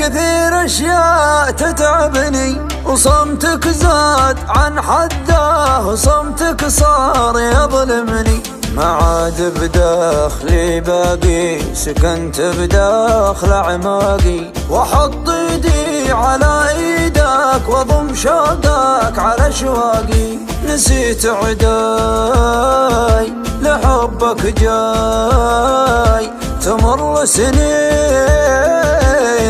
كثير اشياء تتعبني، وصمتك زاد عن حده، وصمتك صار يظلمني. ما عاد بداخلي باقي، سكنت بداخل اعماقي، واحط ايدي على ايدك واضم شوقك على اشواقي. نسيت عداي لحبك جاي، تمر سنين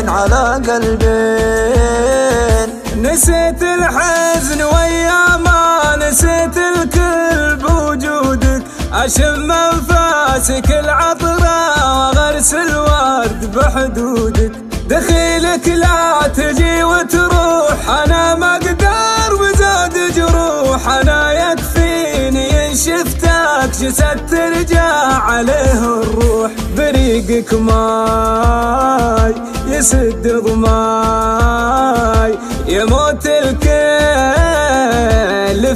على قلبين. نسيت الحزن ويا ما نسيت الكل بوجودك، أشم أنفاسك العطرة وغرس الورد بحدودك. دخيلك لا تجي وتروح، أنا ما أقدر وزاد جروح. أنا يكفيني إن شفتك جسد ترجع عليه الروح. بريقك ماي يسد ضماي، يموت الكل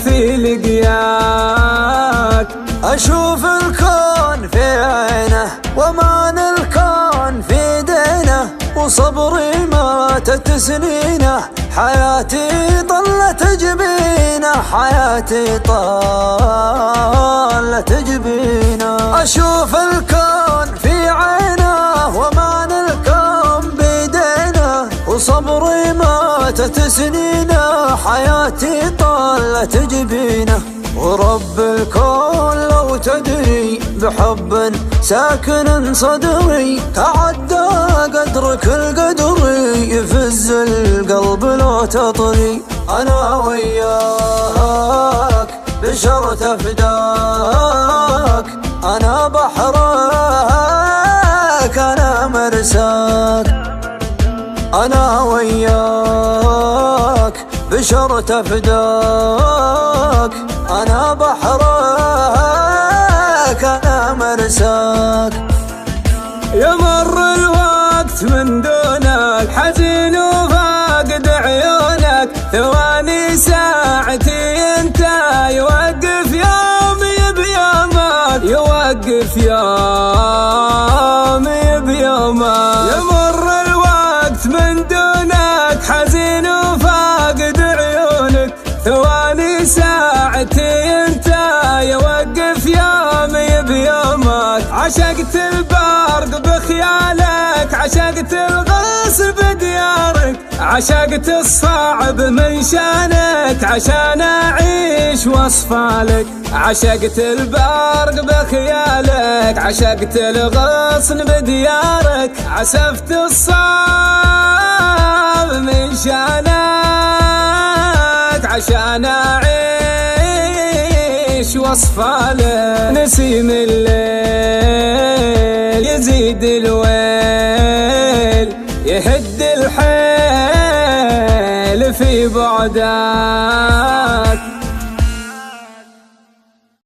في لقياك. أشوف الكون في عينه، ومان الكون في دينه، وصبري ماتت سنينه. حياتي طلت جبينه، حياتي طلت جبينه. أشوف الكون في عينه، ومان الكون بيدينه، وصبري ماتت سنينه. حياتي طلت جبينه. ورب الكون لو تدري بحب ساكن صدري، تعدى قدرك القدري، يفز القلب لو تطري. أنا وياك بشر تفداك، أنا بحرك أنا مرساك. أنا وياك بشر تفداك، أنا بحرك أنا مرساك. يمر الوقت من دونك حزين وفاقد عيونك، ثواني ساعتي انت يوقف يومي بيومك، يوقف يومي بيومك. يمر الوقت من دونك حزين وفاقد عيونك، ثواني ساعتي انت يوقف يومي بيومك. عشقت البرق بخيالك، عشقت الغص بديارك، عشقت الصعب من شانك عشان اعيش واصفالك. عشقت البرق بخيالك، عشقت الغصن بديارك، عسفت الصعب من شانك عشان اعيش واصفالك. نسيم الليل يزيد الويل، يهد الحيل في بعدك.